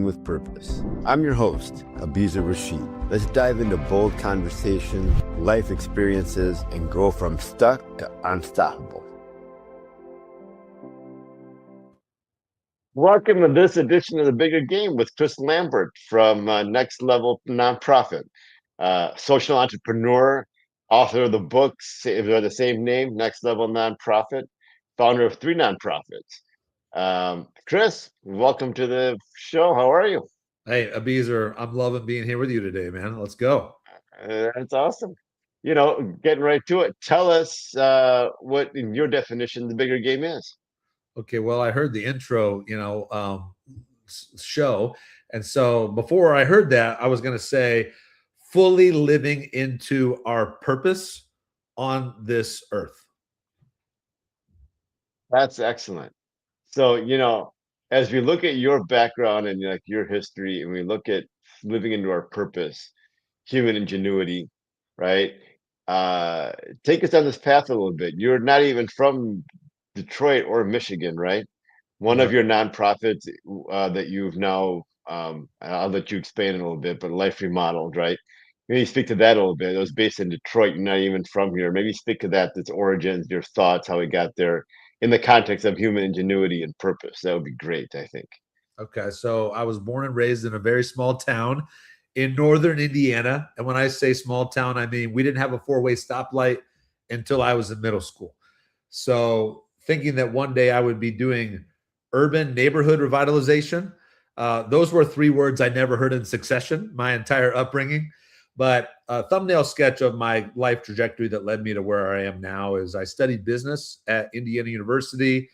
with Purpose. I'm your host, Abiza Rashid. Let's dive into bold conversations, life experiences, and grow from stuck to unstoppable. Welcome to this edition of The Bigger Game with Chris Lambert from Next Level Nonprofit, social entrepreneur, author of the books of the same name, Next Level Nonprofit, founder of 3 nonprofits. Chris, welcome to the show. How are you? Hey, Abizer, I'm loving being here with you today, man. Let's go. That's awesome. Getting right to it. Tell us what, in your definition, the bigger game is. Okay, well, I heard the intro, show. And so before I heard that, I was going to say fully living into our purpose on this earth. That's excellent. So, as we look at your background and like your history, and we look at living into our purpose, human ingenuity, right? Take us on this path a little bit. You're not even from Detroit or Michigan, right? One of No. your nonprofits that you've now, I'll let you explain it a little bit, but Life Remodeled, right? Maybe speak to that a little bit. It was based in Detroit. You're not even from here. Maybe speak to that, its origins, your thoughts, how we got there in the context of human ingenuity and purpose. That would be great, I think. Okay, so I was born and raised in a very small town in northern Indiana. And when I say small town, I mean we didn't have a 4-way stoplight until I was in middle school. So thinking that one day I would be doing urban neighborhood revitalization, those were 3 words I never heard in succession my entire upbringing. But a thumbnail sketch of my life trajectory that led me to where I am now is I studied business at Indiana University.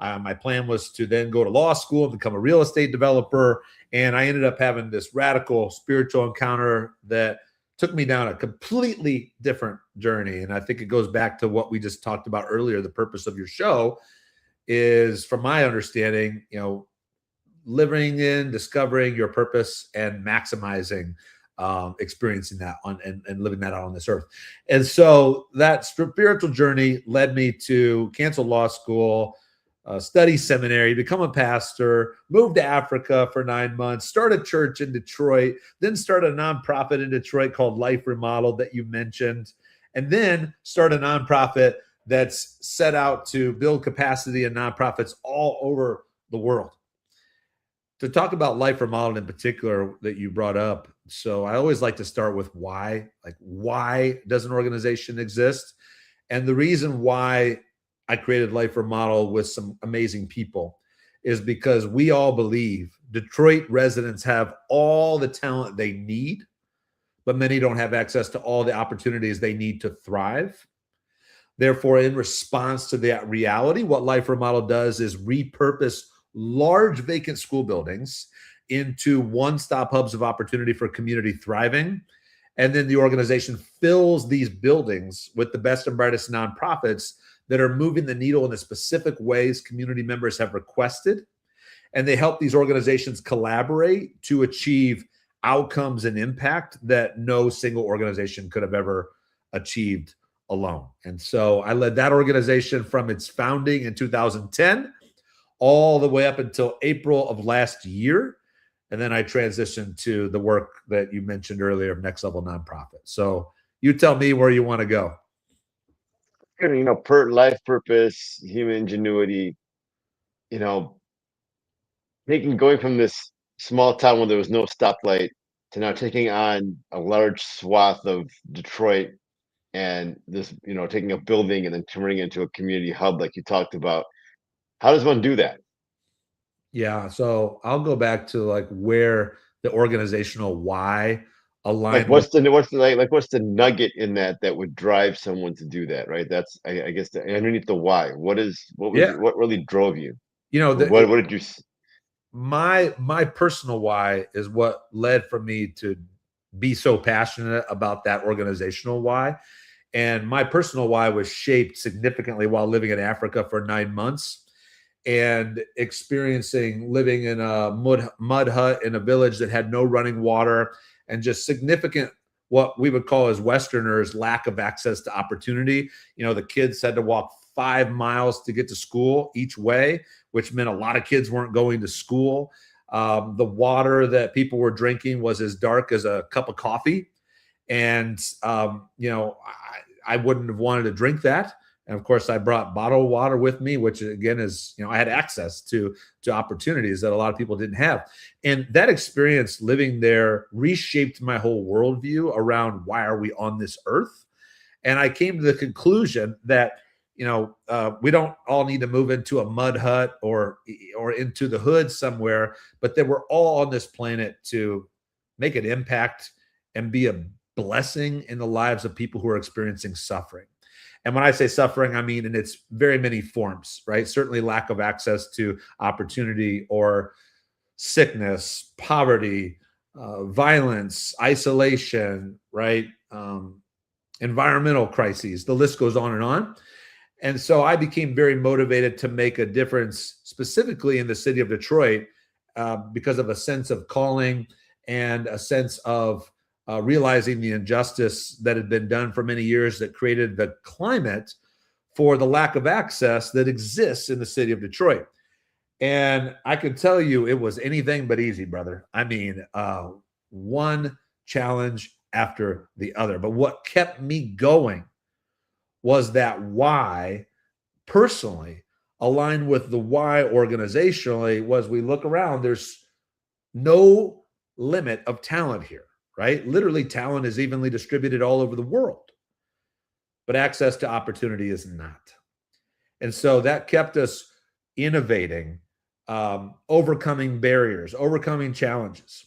My plan was to then go to law school and become a real estate developer. And I ended up having this radical spiritual encounter that took me down a completely different journey. And I think it goes back to what we just talked about earlier. The purpose of your show is, from my understanding, living in, discovering your purpose and maximizing experiencing that and living that out on this earth. And so that spiritual journey led me to cancel law school, study seminary, become a pastor, move to Africa for 9 months, start a church in Detroit, then start a nonprofit in Detroit called Life Remodeled that you mentioned, and then start a nonprofit that's set out to build capacity in nonprofits all over the world. To talk about Life Remodeled in particular that you brought up, so I always like to start with why. Like, why does an organization exist? And the reason why I created Life Remodeled with some amazing people is because we all believe Detroit residents have all the talent they need, but many don't have access to all the opportunities they need to thrive. Therefore, in response to that reality, what Life Remodeled does is repurpose large vacant school buildings into one-stop hubs of opportunity for community thriving. And then the organization fills these buildings with the best and brightest nonprofits that are moving the needle in the specific ways community members have requested. And they help these organizations collaborate to achieve outcomes and impact that no single organization could have ever achieved alone. And so I led that organization from its founding in 2010 all the way up until April of last year. And then I transitioned to the work that you mentioned earlier of Next Level Nonprofit. So you tell me where you want to go. Life purpose, human ingenuity, going from this small town where there was no stoplight to now taking on a large swath of Detroit and this, taking a building and then turning it into a community hub like you talked about. How does one do that? Yeah, so I'll go back to like where the organizational why Like aligned what's with. what's the nugget in that would drive someone to do that, right? That's I guess underneath the why. What Yeah, really drove you? you know, What did you my personal why is what led for me to be so passionate about that organizational why. And my personal why was shaped significantly while living in Africa for 9 months and experiencing living in a mud hut in a village that had no running water and just significant what we would call as Westerners lack of access to opportunity. The kids had to walk 5 miles to get to school each way, which meant a lot of kids weren't going to school. The water that people were drinking was as dark as a cup of coffee. And, I wouldn't have wanted to drink that. And of course, I brought bottled water with me, which again is, I had access to opportunities that a lot of people didn't have. And that experience living there reshaped my whole worldview around why are we on this earth? And I came to the conclusion that, we don't all need to move into a mud hut or into the hood somewhere, but that we're all on this planet to make an impact and be a blessing in the lives of people who are experiencing suffering. And when I say suffering, I mean in its very many forms, right? Certainly lack of access to opportunity or sickness, poverty, violence, isolation, right? Environmental crises. The list goes on and on. And so I became very motivated to make a difference specifically in the city of Detroit because of a sense of calling and a sense of realizing the injustice that had been done for many years that created the climate for the lack of access that exists in the city of Detroit. And I can tell you it was anything but easy, brother. I mean, one challenge after the other. But what kept me going was that why personally aligned with the why organizationally was we look around, there's no limit of talent here. Right? Literally, talent is evenly distributed all over the world, but access to opportunity is not. And so that kept us innovating, overcoming barriers, overcoming challenges.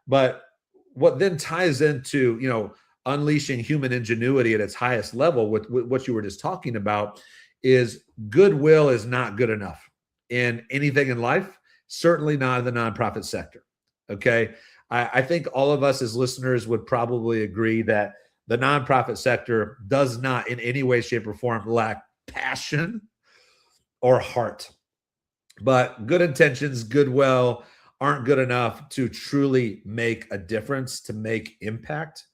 But what then ties into, unleashing human ingenuity at its highest level with what you were just talking about is goodwill is not good enough in anything in life, certainly not in the nonprofit sector. Okay. I think all of us as listeners would probably agree that the nonprofit sector does not in any way, shape, or form lack passion or heart. But good intentions, goodwill aren't good enough to truly make a difference, to make impact.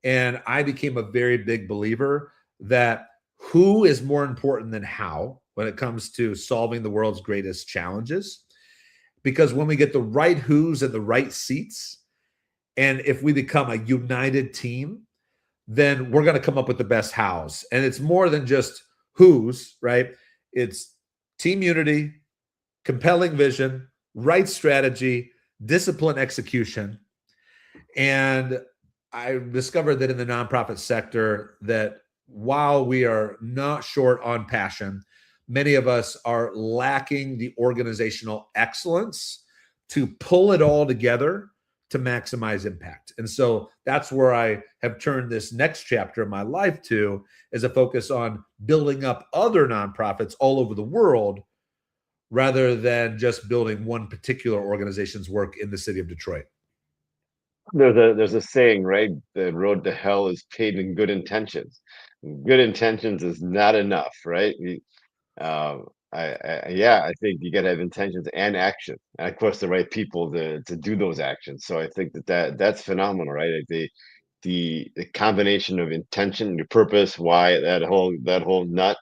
And I became a very big believer that who is more important than how when it comes to solving the world's greatest challenges. Because when we get the right who's in the right seats, and if we become a united team, then we're going to come up with the best hows. And it's more than just who's, right? It's team unity, compelling vision, right strategy, disciplined execution. And I discovered that in the nonprofit sector that while we are not short on passion, many of us are lacking the organizational excellence to pull it all together to maximize impact. And so that's where I have turned this next chapter of my life to, is a focus on building up other nonprofits all over the world rather than just building one particular organization's work in the city of Detroit. There's a saying, right? The road to hell is paved in good intentions. Good intentions is not enough, right? I think you got to have intentions and action, and of course the right people to do those actions. So I think that's phenomenal, right? Like the combination of intention, your purpose, why, that whole nut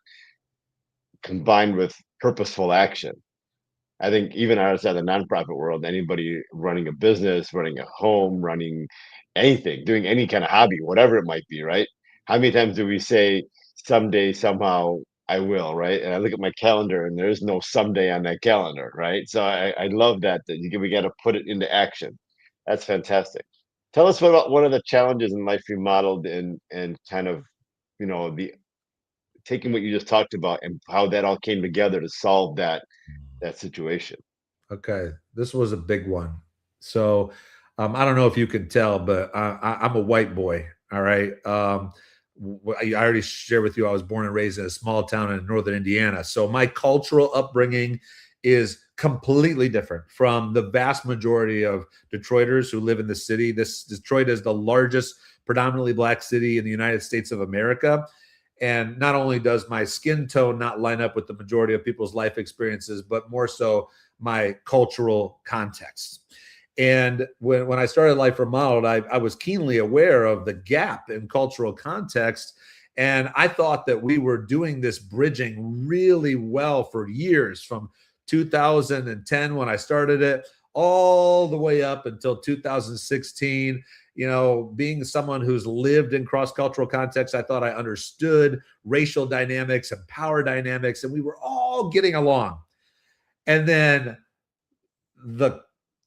combined with purposeful action. I think even outside the nonprofit world, anybody running a business, running a home, running anything, doing any kind of hobby, whatever it might be, right? How many times do we say someday, somehow, I will, right? And I look at my calendar and there's no someday on that calendar, right? So I love that we got to put it into action. That's fantastic. Tell us about one of the challenges in life you modeled and kind of, the taking what you just talked about and how that all came together to solve that situation. Okay, this was a big one. So I don't know if you can tell, but I'm a white boy. All right. I already shared with you I was born and raised in a small town in northern Indiana. So my cultural upbringing is completely different from the vast majority of Detroiters who live in the city. Detroit is the largest predominantly Black city in the United States of America. And not only does my skin tone not line up with the majority of people's life experiences, but more so my cultural context. And when I started Life Remodeled, I was keenly aware of the gap in cultural context. And I thought that we were doing this bridging really well for years, from 2010 when I started it all the way up until 2016. You know, being someone who's lived in cross-cultural contexts, I thought I understood racial dynamics and power dynamics, and we were all getting along. And then the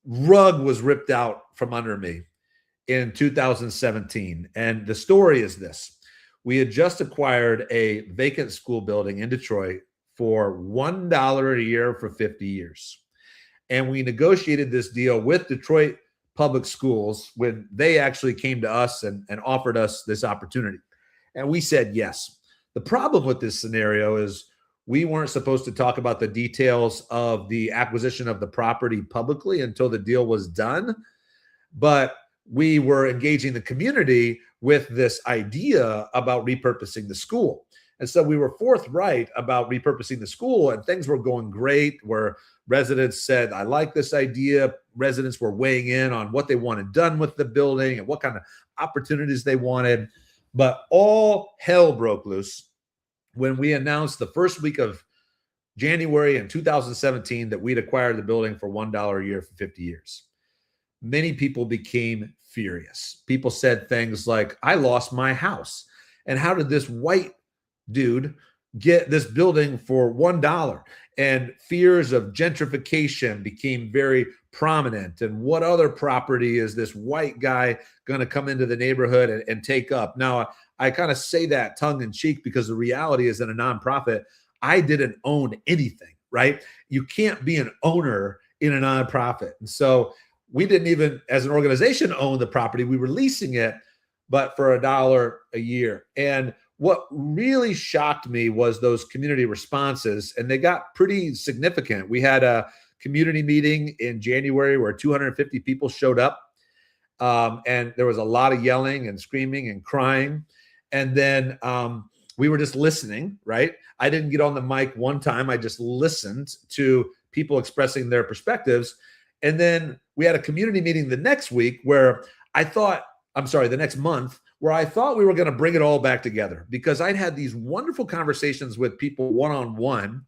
rug was ripped out from under me in 2017. And the story is this. We had just acquired a vacant school building in Detroit for $1 a year for 50 years. And we negotiated this deal with Detroit Public Schools when they actually came to us and offered us this opportunity. And we said yes. The problem with this scenario is we weren't supposed to talk about the details of the acquisition of the property publicly until the deal was done. But we were engaging the community with this idea about repurposing the school. And so we were forthright about repurposing the school, and things were going great where residents said, I like this idea. Residents were weighing in on what they wanted done with the building and what kind of opportunities they wanted. But all hell broke loose when we announced the first week of January in 2017 that we'd acquired the building for $1 a year for 50 years. Many people became furious. People said things like, I lost my house. And how did this white dude get this building for $1? And fears of gentrification became very prominent. And what other property is this white guy going to come into the neighborhood and take up? Now, I kind of say that tongue in cheek because the reality is, in a nonprofit, I didn't own anything, right? You can't be an owner in a nonprofit. And so we didn't even, as an organization, own the property. We were leasing it, but for $1 a year. And what really shocked me was those community responses, and they got pretty significant. We had a community meeting in January where 250 people showed up, and there was a lot of yelling and screaming and crying. And then we were just listening, right? I didn't get on the mic one time. I just listened to people expressing their perspectives. And then we had a community meeting the next week where the next month, where I thought we were going to bring it all back together, because I'd had these wonderful conversations with people one-on-one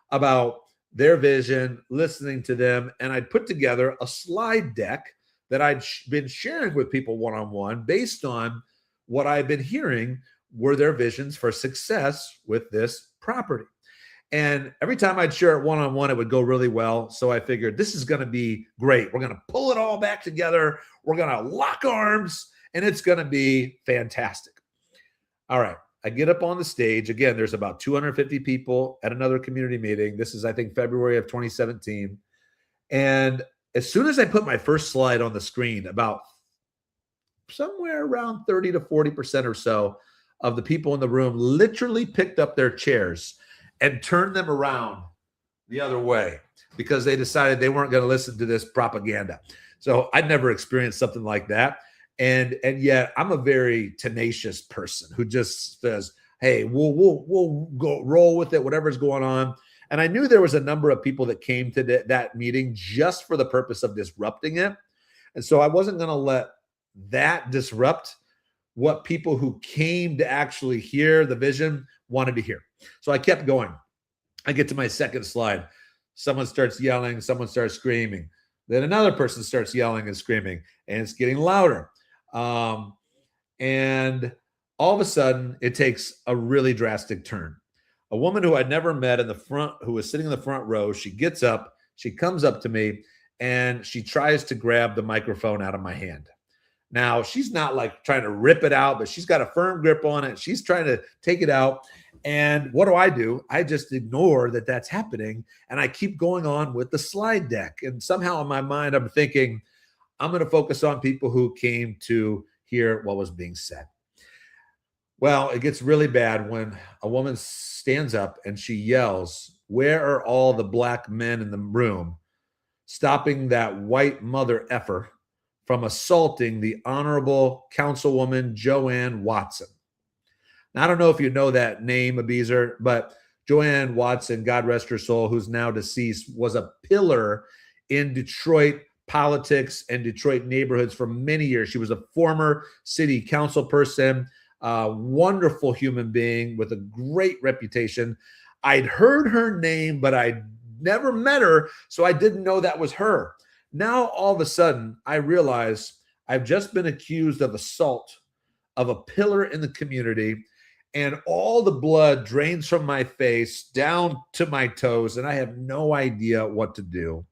about their vision, listening to them. And I'd put together a slide deck that I'd been sharing with people one-on-one based on what I've been hearing were their visions for success with this property. And every time I'd share it one-on-one, it would go really well. So I figured this is going to be great. We're going to pull it all back together. We're going to lock arms, and it's going to be fantastic. All right. I get up on the stage. Again, there's about 250 people at another community meeting. This is, I think, February of 2017. And as soon as I put my first slide on the screen, about somewhere around 30 to 40% or so of the people in the room literally picked up their chairs and turned them around the other way because they decided they weren't going to listen to this propaganda. So I'd never experienced something like that. And yet I'm a very tenacious person who just says, hey, we'll go roll with it, whatever's going on. And I knew there was a number of people that came to that meeting just for the purpose of disrupting it. And so I wasn't going to let that disrupt what people who came to actually hear the vision wanted to hear. So I kept going. I get to my second slide. Someone starts yelling. Someone starts screaming. Then another person starts yelling and screaming, and it's getting louder. And all of a sudden, it takes a really drastic turn. A woman who I'd never met in the front, who was sitting in the front row, she gets up, she comes up to me, and she tries to grab the microphone out of my hand. Now, she's not like trying to rip it out, but she's got a firm grip on it. She's trying to take it out. And what do? I just ignore that that's happening. And I keep going on with the slide deck. And somehow in my mind, I'm thinking, I'm going to focus on people who came to hear what was being said. Well, it gets really bad when a woman stands up and she yells, where are all the black men in the room, stopping that white mother effer from assaulting the Honorable Councilwoman Joanne Watson? Now, I don't know if you know that name, Abizer, but Joanne Watson, God rest her soul, who's now deceased, was a pillar in Detroit politics and Detroit neighborhoods for many years. She was a former city council person, a wonderful human being with a great reputation. I'd heard her name, but I'd never met her, so I didn't know that was her. Now, all of a sudden, I realize I've just been accused of assault of a pillar in the community, and all the blood drains from my face down to my toes, and I have no idea what to do.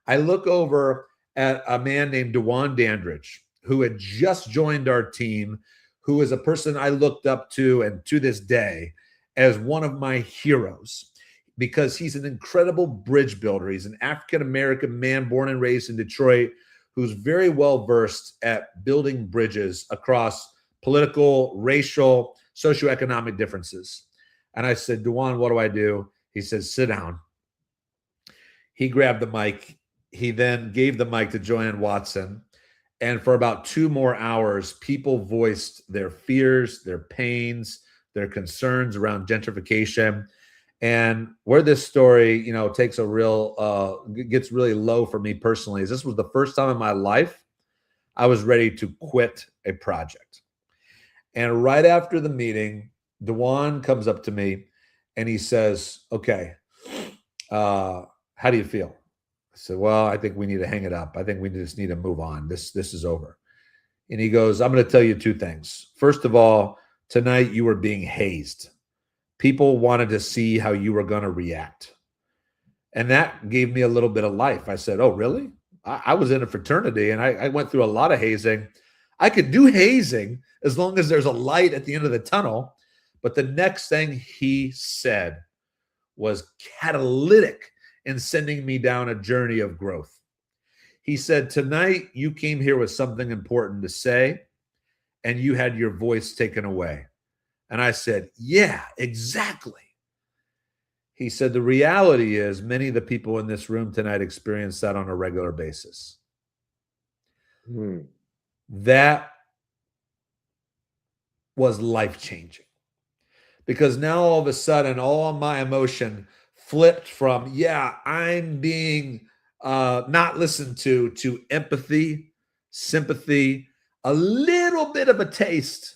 I look over at a man named Dewan Dandridge, who had just joined our team, who is a person I looked up to and to this day as one of my heroes because he's an incredible bridge builder. He's an African American man born and raised in Detroit who's very well versed at building bridges across political, racial, socioeconomic differences. And I said, Dewan, what do I do? He says, sit down. He grabbed the mic. He then gave the mic to Joanne Watson. And for about 2 more hours, people voiced their fears, their pains, their concerns around gentrification. And where this story, takes a real, gets really low for me personally, is this was the first time in my life I was ready to quit a project. And right after the meeting, Dewan comes up to me and he says, okay, how do you feel? I said, well, I think we need to hang it up. I think we just need to move on. This is over. And he goes, I'm going to tell you 2 things. First of all, tonight you were being hazed. People wanted to see how you were going to react. And that gave me a little bit of life. I said, oh, really? I was in a fraternity and I went through a lot of hazing. I could do hazing as long as there's a light at the end of the tunnel. But the next thing he said was catalytic in sending me down a journey of growth. He said, tonight you came here with something important to say and you had your voice taken away. And I said, yeah, exactly. He said, the reality is many of the people in this room tonight experience that on a regular basis. That was life-changing. Because now all of a sudden, all of my emotion flipped from, I'm being not listened to empathy, sympathy, a little bit of a taste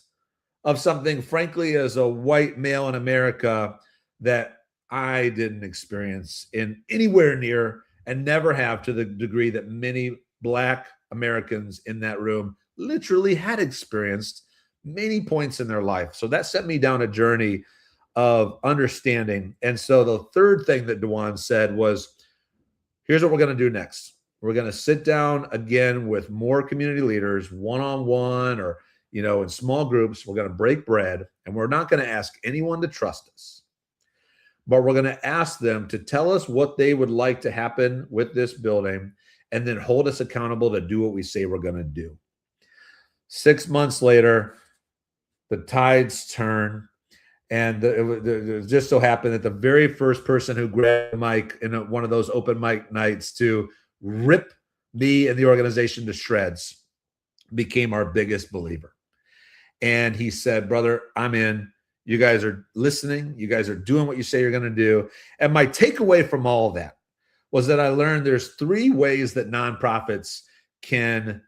of something, frankly, as a white male in America that I didn't experience in anywhere near and never have to the degree that many Black Americans in that room literally had experienced many points in their life. So that set me down a journey of understanding. And so the third thing that Dewan said was, here's what we're going to do next. We're going to sit down again with more community leaders, one-on-one or, in small groups. We're going to break bread and we're not going to ask anyone to trust us, but we're going to ask them to tell us what they would like to happen with this building and then hold us accountable to do what we say we're going to do. 6 months later, the tides turn. And it just so happened that the very first person who grabbed the mic in one of those open mic nights to rip me and the organization to shreds became our biggest believer. And he said, brother, I'm in. You guys are listening. You guys are doing what you say you're going to do. And my takeaway from all of that was that I learned there's 3 ways that nonprofits can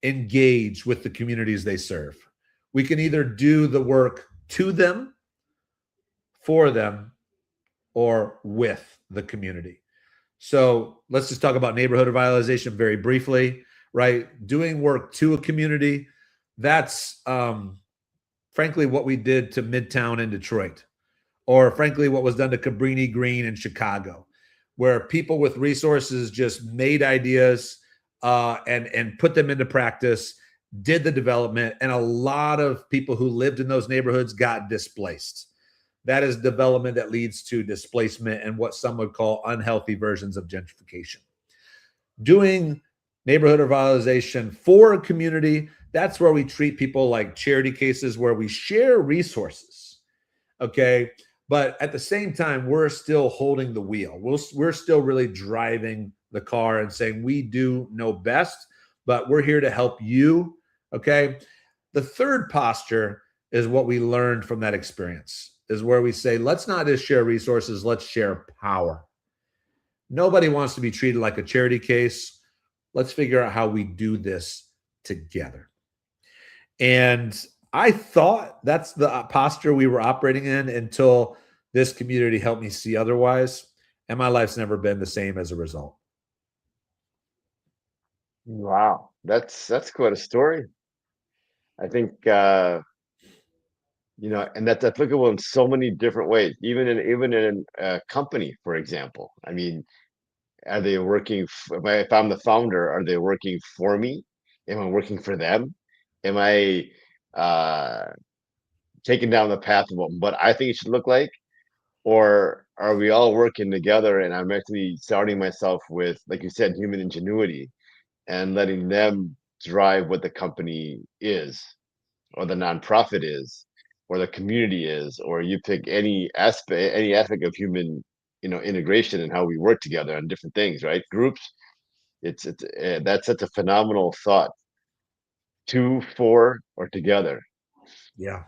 engage with the communities they serve. We can either do the work to them, for them, or with the community. So let's just talk about neighborhood revitalization very briefly, right? Doing work to a community, that's frankly what we did to Midtown in Detroit, or frankly what was done to Cabrini Green in Chicago, where people with resources just made ideas and put them into practice, did the development, and a lot of people who lived in those neighborhoods got displaced. That is development that leads to displacement and what some would call unhealthy versions of gentrification. Doing neighborhood revitalization for a community, that's where we treat people like charity cases, where we share resources, okay? But at the same time, we're still holding the wheel. We're still really driving the car and saying, we do know best, but we're here to help you, okay? The third posture is what we learned from that experience, is where we say, let's not just share resources, let's share power. Nobody wants to be treated like a charity case. Let's figure out how we do this together. And I thought that's the posture we were operating in until this community helped me see otherwise. And my life's never been the same as a result. Wow, that's quite a story. I think and that's applicable in so many different ways, even in a company, for example. I mean, are they working if I'm the founder, are they working for me? Am I working for them? Am I uh taking down the path of what I think it should look like? Or are we all working together and I'm actually starting myself with, like you said, human ingenuity and letting them drive what the company is, or the nonprofit is, or the community is, or you pick any aspect of human, integration and how we work together on different things, right? Groups. That's such a phenomenal thought. Two, four, or together. Yeah.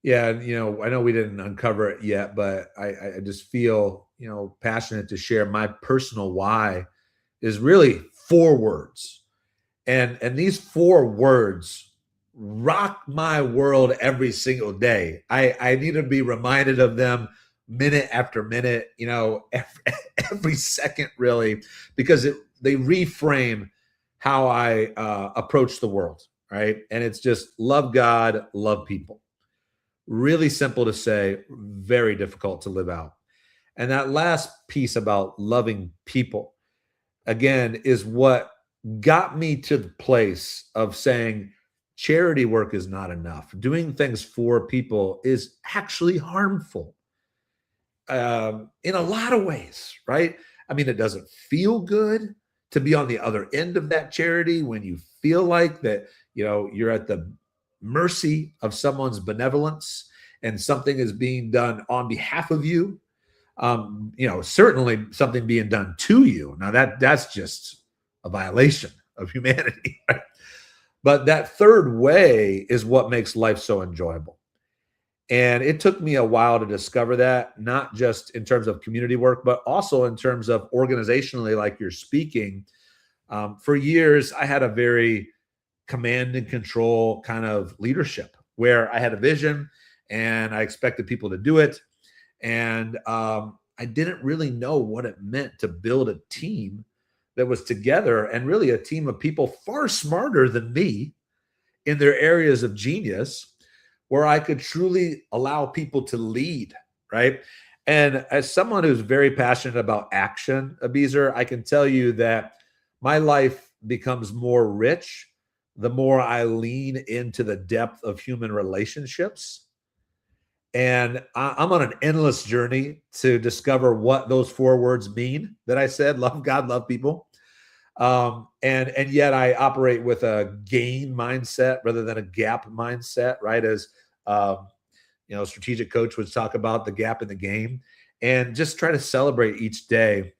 Yeah, and I know we didn't uncover it yet, but I just feel passionate to share my personal why is really four words, and these four words rock my world every single day. I need to be reminded of them minute after minute, every second really, because they reframe how I approach the world, right? And it's just love God, love people. Really simple to say, very difficult to live out. And that last piece about loving people, again, is what got me to the place of saying charity work is not enough. Doing things for people is actually harmful in a lot of ways, right? I mean, it doesn't feel good to be on the other end of that charity when you feel like that, you're at the mercy of someone's benevolence and something is being done on behalf of you. Certainly something being done to you. Now that's just a violation of humanity. Right? But that third way is what makes life so enjoyable. And it took me a while to discover that, not just in terms of community work, but also in terms of organizationally, like you're speaking. For years, I had a very command and control kind of leadership where I had a vision and I expected people to do it. And I didn't really know what it meant to build a team that was together, and really a team of people far smarter than me in their areas of genius, where I could truly allow people to lead, right? And as someone who's very passionate about action, Abizer, I can tell you that my life becomes more rich the more I lean into the depth of human relationships. And I'm on an endless journey to discover what those four words mean that I said: love God, love people. And yet I operate with a gain mindset rather than a gap mindset, right? As strategic coach would talk about the gap in the game, and just try to celebrate each day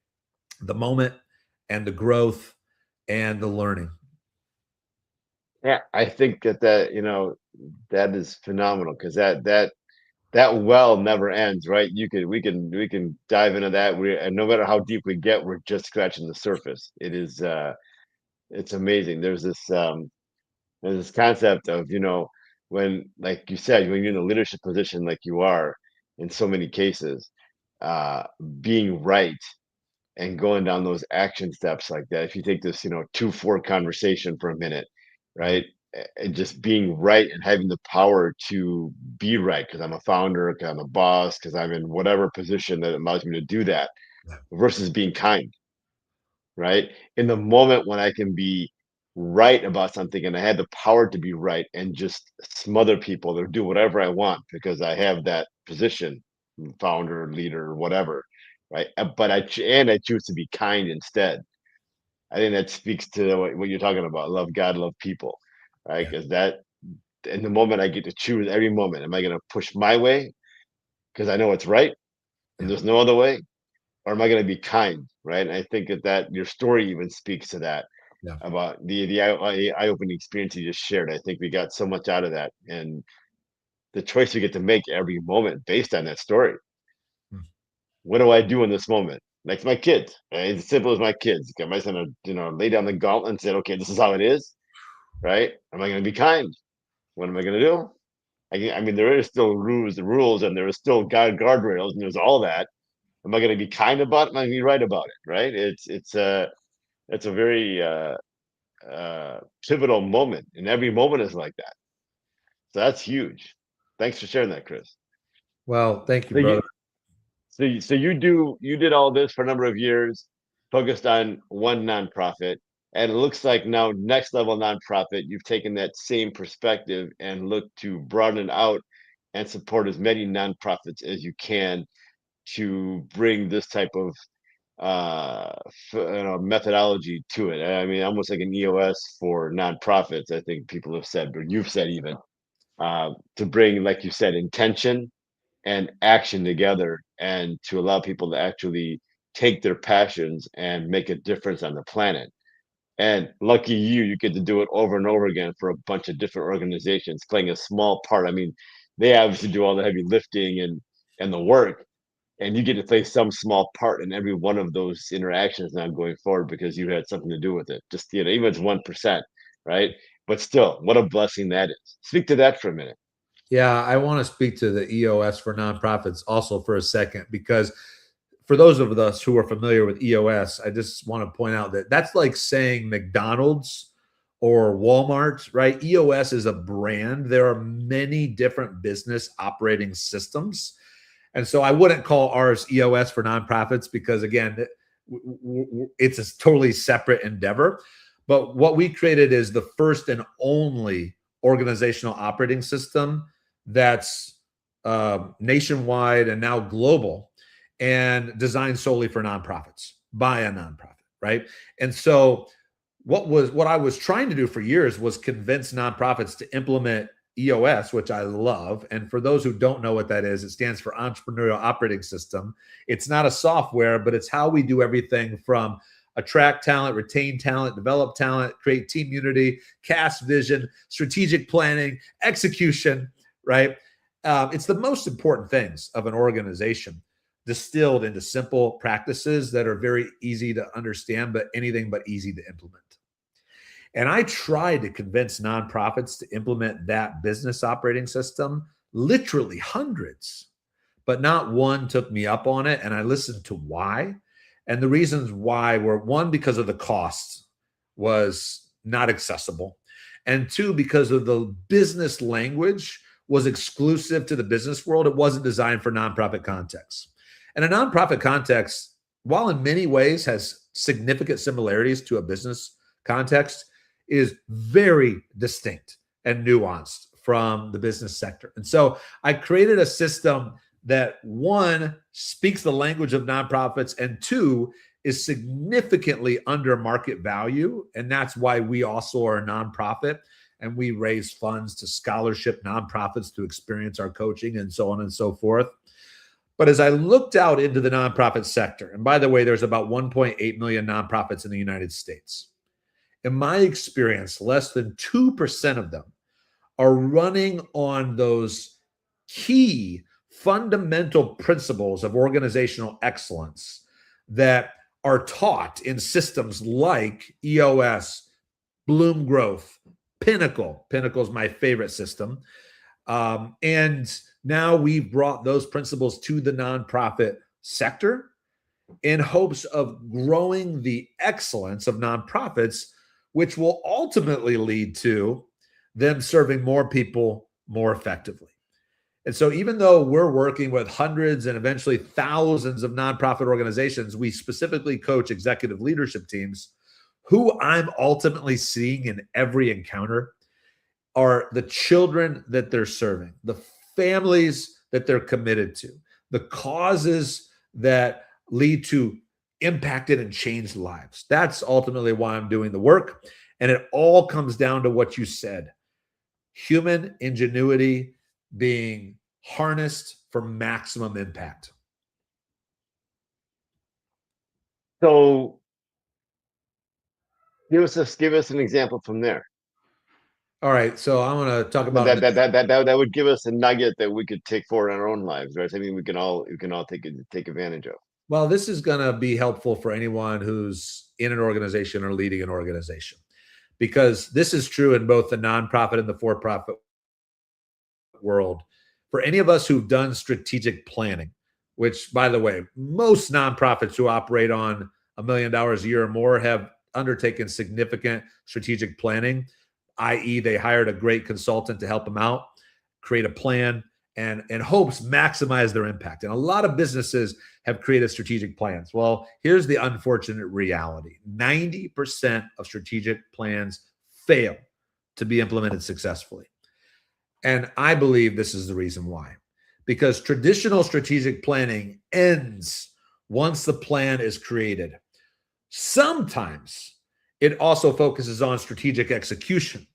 the moment and the growth and the learning. Yeah, I think that is phenomenal, because that well never ends, right? We can dive into that. And no matter how deep we get, we're just scratching the surface. It's amazing. There's this concept of, when, like you said, when you're in a leadership position like you are in so many cases, uh being right and going down those action steps like that. If you take this, 2-4 conversation for a minute, right? And just being right and having the power to be right, because I'm a founder, because I'm a boss, because I'm in whatever position that allows me to do that, Yeah. versus being kind, right? In the moment when I can be right about something and I had the power to be right and just smother people or do whatever I want because I have that position, founder, leader, whatever, right? But I choose to be kind instead. I think that speaks to what you're talking about. Love God, love people, right? Yeah. Because that in the moment I get to choose every moment. Am I going to push my way because I know it's right and Yeah. there's no other way, or am I going to be kind, right? And I think that your story even speaks to that, Yeah. about the eye-opening experience you just shared. I think we got so much out of that, and the choice we get to make every moment based on that story. Mm. What do I do in this moment? Like my kids, right? It's as simple as my kids. Am I just gonna, lay down the gauntlet and say, okay, this is how it is, right? Am I gonna be kind? What am I gonna do? I mean, there is still rules, and there is still guardrails, and there's all that. Am I gonna be kind about it? Am I gonna be right about it? Right? It's a very pivotal moment, and every moment is like that. So that's huge. Thanks for sharing that, Chris. Well, thank you, So brother. you did all this for a number of years, focused on one nonprofit, and it looks like now next level nonprofit, you've taken that same perspective and look to broaden it out and support as many nonprofits as you can to bring this type of methodology to it. I mean, almost like an EOS for nonprofits. I think people have said, or you've said even, to bring, like you said, intention and action together, and to allow people to actually take their passions and make a difference on the planet. And lucky you, you get to do it over and over again for a bunch of different organizations, playing a small part. I mean, they obviously do all the heavy lifting and the work, and you get to play some small part in every one of those interactions now going forward because you had something to do with it. Just even if it's 1%, right? But still, what a blessing that is. Speak to that for a minute. Yeah, I want to speak to the EOS for nonprofits also for a second, because for those of us who are familiar with EOS, I just want to point out that that's like saying McDonald's or Walmart, right? EOS is a brand. There are many different business operating systems. And so I wouldn't call ours EOS for nonprofits because, again, it's a totally separate endeavor. But what we created is the first and only organizational operating system that's nationwide and now global and designed solely for nonprofits by a nonprofit, right? And so what I was trying to do for years was convince nonprofits to implement EOS, which I love. And for those who don't know what that is, it stands for Entrepreneurial Operating System. It's not a software, but it's how we do everything from attract talent, retain talent, develop talent, create team unity, cast vision, strategic planning, execution, right? It's the most important things of an organization distilled into simple practices that are very easy to understand, but anything but easy to implement. And I tried to convince nonprofits to implement that business operating system, literally hundreds, but not one took me up on it. And I listened to why. And the reasons why were, one, because of the cost was not accessible. And two, because of the business language was exclusive to the business world. It wasn't designed for nonprofit context. And a nonprofit context, while in many ways has significant similarities to a business context, is very distinct and nuanced from the business sector. And so I created a system that, one, speaks the language of nonprofits, and two, is significantly under market value. And that's why we also are a nonprofit, and we raise funds to scholarship nonprofits to experience our coaching and so on and so forth. But as I looked out into the nonprofit sector, and by the way, there's about 1.8 million nonprofits in the United States. In my experience, less than 2% of them are running on those key fundamental principles of organizational excellence that are taught in systems like EOS, Bloom Growth, Pinnacle. Pinnacle is my favorite system. And now we've brought those principles to the nonprofit sector in hopes of growing the excellence of nonprofits, which will ultimately lead to them serving more people more effectively. And so even though we're working with hundreds and eventually thousands of nonprofit organizations, we specifically coach executive leadership teams. Who I'm ultimately seeing in every encounter are the children that they're serving, the families that they're committed to, the causes that lead to impacted and changed lives. That's ultimately why I'm doing the work. And it all comes down to what you said: human ingenuity being harnessed for maximum impact. So give us an example from there. All right, so I'm going to talk about That would give us a nugget that we could take forward in our own lives, right? Something we can all take advantage of. Well, this is going to be helpful for anyone who's in an organization or leading an organization, because this is true in both the nonprofit and the for-profit world. For any of us who've done strategic planning, which, by the way, most nonprofits who operate on $1 million a year or more have undertaken significant strategic planning, i.e., they hired a great consultant to help them out, create a plan, and in hopes maximize their impact. And a lot of businesses have created strategic plans. Well, here's the unfortunate reality: 90% of strategic plans fail to be implemented successfully. And I believe this is the reason why. Because traditional strategic planning ends once the plan is created. Sometimes it also focuses on strategic execution,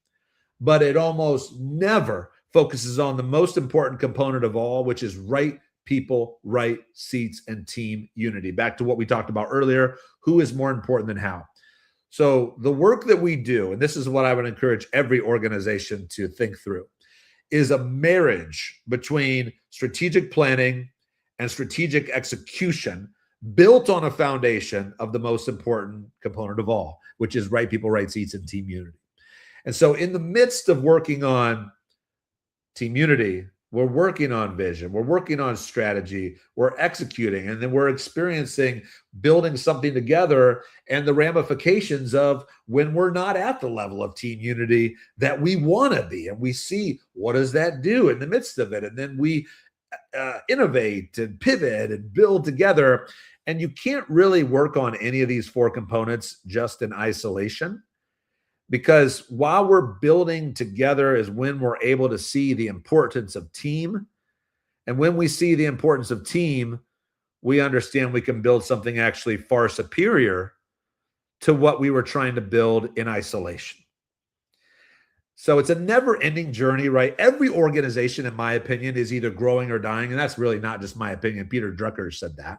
but it almost never focuses on the most important component of all, which is right people, right seats, and team unity. Back to what we talked about earlier: who is more important than how? So the work that we do, and this is what I would encourage every organization to think through, is a marriage between strategic planning and strategic execution built on a foundation of the most important component of all, which is right people, right seats, and team unity. And so in the midst of working on team unity, we're working on vision, we're working on strategy, we're executing, and then we're experiencing building something together and the ramifications of when we're not at the level of team unity that we want to be. And we see, what does that do in the midst of it? And then we innovate and pivot and build together. And you can't really work on any of these four components just in isolation, because while we're building together is when we're able to see the importance of team. And when we see the importance of team, we understand we can build something actually far superior to what we were trying to build in isolation. So it's a never-ending journey, right? Every organization, in my opinion, is either growing or dying. And that's really not just my opinion. Peter Drucker said that.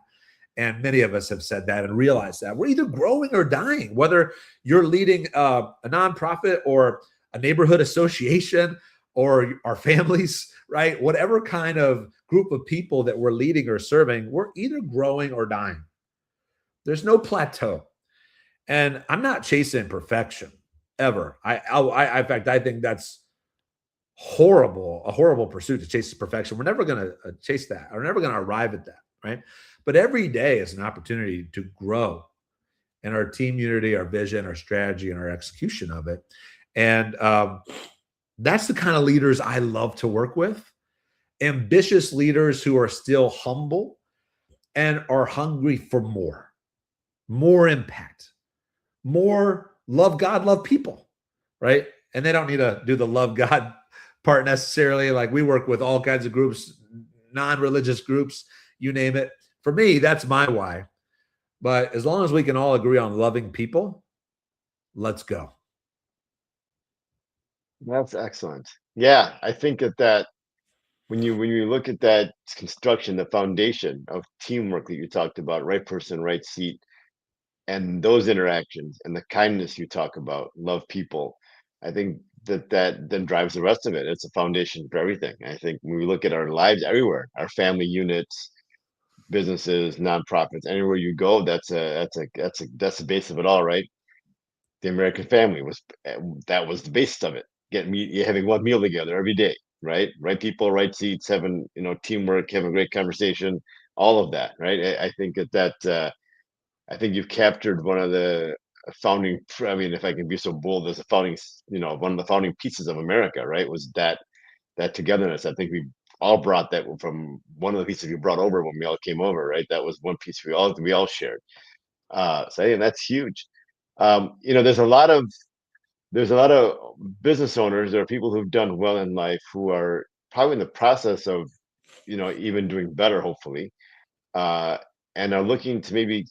And many of us have said that and realized that we're either growing or dying, whether you're leading a nonprofit or a neighborhood association or our families, right? Whatever kind of group of people that we're leading or serving, we're either growing or dying. There's no plateau. And I'm not chasing perfection ever. In fact, I think that's horrible, a horrible pursuit to chase perfection. We're never going to chase that. We're never going to arrive at that, right? But every day is an opportunity to grow in our team unity, our vision, our strategy, and our execution of it. And that's the kind of leaders I love to work with. Ambitious leaders who are still humble and are hungry for more impact, more love God, love people, right? And they don't need to do the love God part necessarily. Like, we work with all kinds of groups, non-religious groups, you name it. For me, that's my why. But as long as we can all agree on loving people, let's go. That's excellent. Yeah, I think that when you look at that construction, the foundation of teamwork that you talked about, right person, right seat, and those interactions and the kindness you talk about, love people, I think that then drives the rest of it. It's a foundation for everything. I think when we look at our lives everywhere, our family units, businesses, nonprofits, anywhere you go, that's the base of it all, right? The American family was that was the basis of it. Having one meal together every day, right? Right people, right seats, having teamwork, having a great conversation, all of that, right? I think I think you've captured one of the founding. I mean, if I can be so bold, as a founding, one of the founding pieces of America, right? Was that togetherness. I think we all brought that from one of the pieces we brought over when we all came over, right? That was one piece we all shared. So I think that's huge. There's a lot of business owners or people who've done well in life who are probably in the process of even doing better, hopefully, uh, and are looking to maybe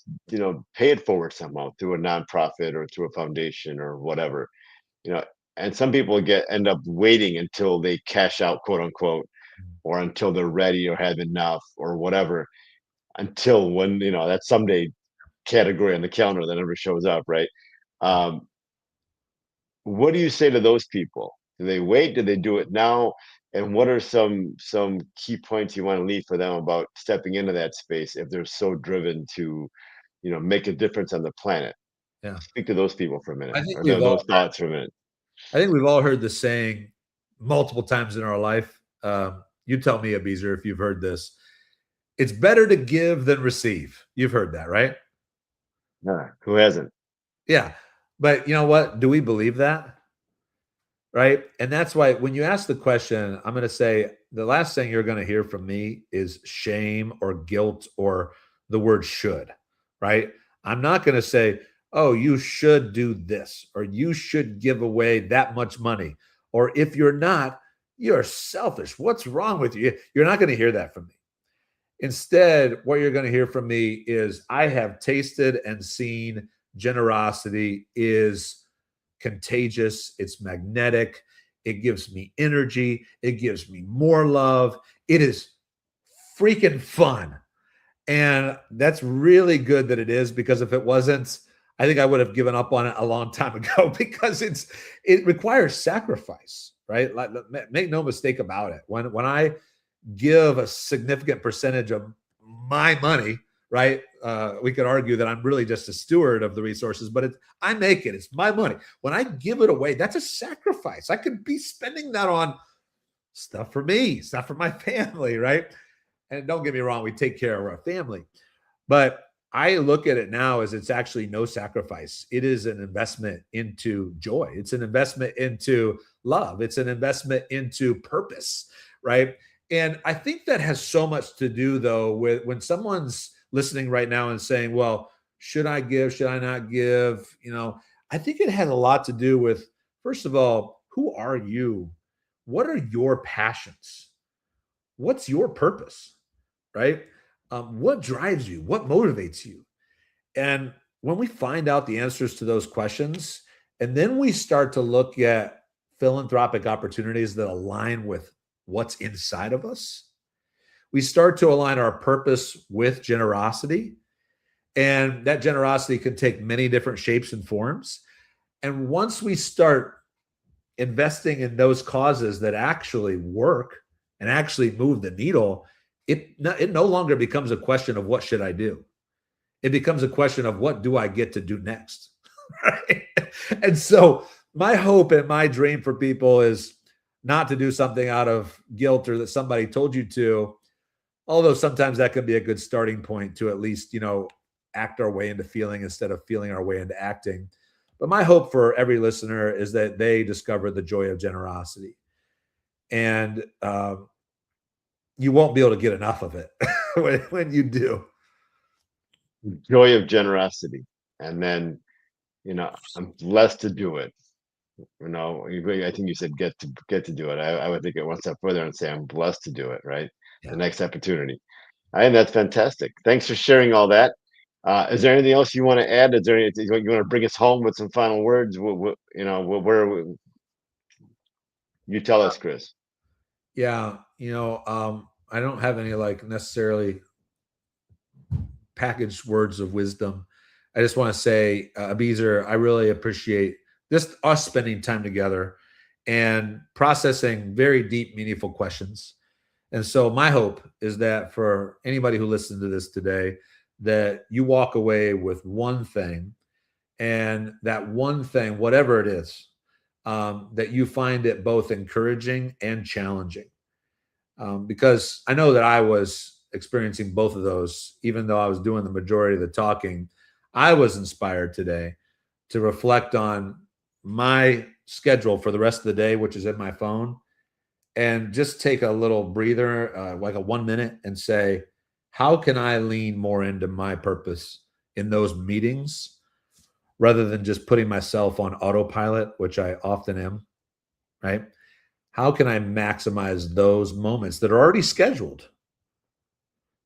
pay it forward somehow through a nonprofit or through a foundation or whatever. you know and some people end up waiting until they cash out, quote unquote, or until they're ready or have enough or whatever, until when that someday category on the calendar that never shows up, right? um, what do you say to those people? Do they wait? Do they do it now? And what are some key points you want to leave for them about stepping into that space if they're so driven to make a difference on the planet? Yeah. Speak to those people for a minute, I think or we've those all thoughts for a minute. I think we've all heard the saying multiple times in our life. You tell me, Abizer, if you've heard this. It's better to give than receive. You've heard that, right? Yeah, who hasn't? Yeah. But you know what? Do we believe that? Right. And that's why when you ask the question, I'm going to say the last thing you're going to hear from me is shame or guilt or the word should. Right. I'm not going to say, oh, you should do this or you should give away that much money. Or if you're not, you're selfish. What's wrong with you? You're not going to hear that from me. Instead, what you're going to hear from me is I have tasted and seen generosity is contagious, it's magnetic, it gives me energy, it gives me more love. It is freaking fun. And that's really good that it is, because if it wasn't, I think I would have given up on it a long time ago because it requires sacrifice, right? Like, make no mistake about it. When I give a significant percentage of my money, right? We could argue that I'm really just a steward of the resources, but I make it. It's my money. When I give it away, that's a sacrifice. I could be spending that on stuff for me, stuff for my family, right? And don't get me wrong, we take care of our family. But I look at it now as it's actually no sacrifice. It is an investment into joy. It's an investment into love. It's an investment into purpose, right? And I think that has so much to do, though, with when someone's listening right now and saying, well, should I give? Should I not give? I think it has a lot to do with, first of all, who are you? What are your passions? What's your purpose, right? What drives you? What motivates you? And when we find out the answers to those questions, and then we start to look at philanthropic opportunities that align with what's inside of us, we start to align our purpose with generosity. And that generosity can take many different shapes and forms. And once we start investing in those causes that actually work and actually move the needle, it no longer becomes a question of what should I do. It becomes a question of what do I get to do next. Right? And so my hope and my dream for people is not to do something out of guilt or that somebody told you to, although sometimes that can be a good starting point to at least, act our way into feeling instead of feeling our way into acting. But my hope for every listener is that they discover the joy of generosity. And you won't be able to get enough of it when you do. Joy of generosity. And then, I'm blessed to do it. I think you said get to do it. I would take it one step further and say I'm blessed to do it, right? Yeah. The next opportunity. I think that's fantastic. Thanks for sharing all that. Is there anything else you want to add? Is there anything you want to bring us home with some final words? You tell us, Chris. Yeah. I don't have any necessarily packaged words of wisdom. I just want to say, Abizer, I really appreciate just us spending time together and processing very deep, meaningful questions. And so my hope is that for anybody who listens to this today, that you walk away with one thing, and that one thing, whatever it is, that you find it both encouraging and challenging. Because I know that I was experiencing both of those, even though I was doing the majority of the talking. I was inspired today to reflect on my schedule for the rest of the day, which is in my phone, and just take a little breather, like a 1 minute, and say, how can I lean more into my purpose in those meetings rather than just putting myself on autopilot, which I often am, right? How can I maximize those moments that are already scheduled?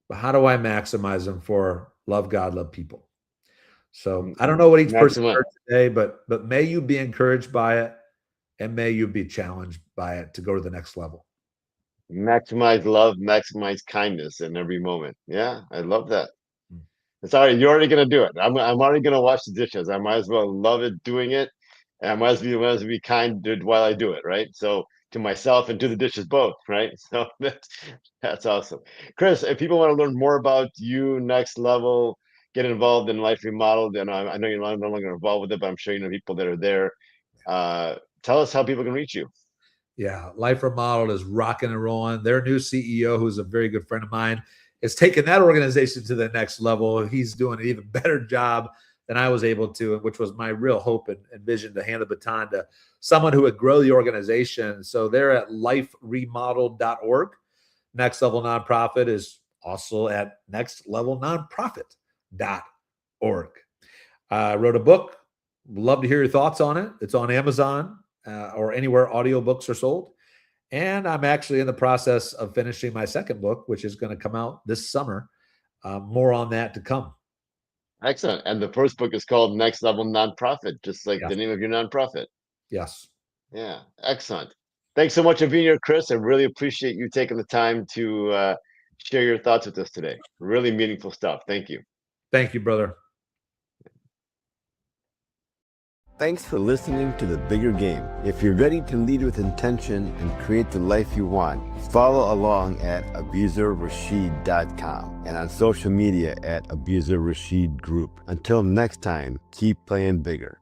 But how do I maximize them for love God, love people? So I don't know what each person heard today, but may you be encouraged by it, and may you be challenged by it to go to the next level. Maximize love, maximize kindness in every moment. Yeah, I love that. It's already, you're already gonna do it. I'm already gonna wash the dishes. I might as well love it doing it, and I might as well be kind while I do it, right? So to myself and to the dishes both, right? So that's awesome. Chris, if people want to learn more about you, next level, get involved in Life Remodeled, and I know you're no longer involved with it, but I'm sure you know people that are there. Tell us how people can reach you. Yeah, Life Remodeled is rocking and rolling. Their new CEO, who's a very good friend of mine, is taking that organization to the next level. He's doing an even better job than I was able to, which was my real hope and vision, to hand the baton to someone who would grow the organization. So they're at liferemodeled.org. Next Level Nonprofit is also at nextlevelnonprofit.org. I wrote a book. Love to hear your thoughts on it. It's on Amazon or anywhere audiobooks are sold. And I'm actually in the process of finishing my second book, which is going to come out this summer. More on that to come. Excellent. And the first book is called Next Level Nonprofit, just like the name of your nonprofit. Yes. Yeah, excellent. Thanks so much for being here, Chris. I really appreciate you taking the time to share your thoughts with us today. Really meaningful stuff. Thank you. Thank you, brother. Thanks for listening to The Bigger Game. If you're ready to lead with intention and create the life you want, follow along at abuzerrashid.com and on social media at Abuzer Rashid Group. Until next time, keep playing bigger.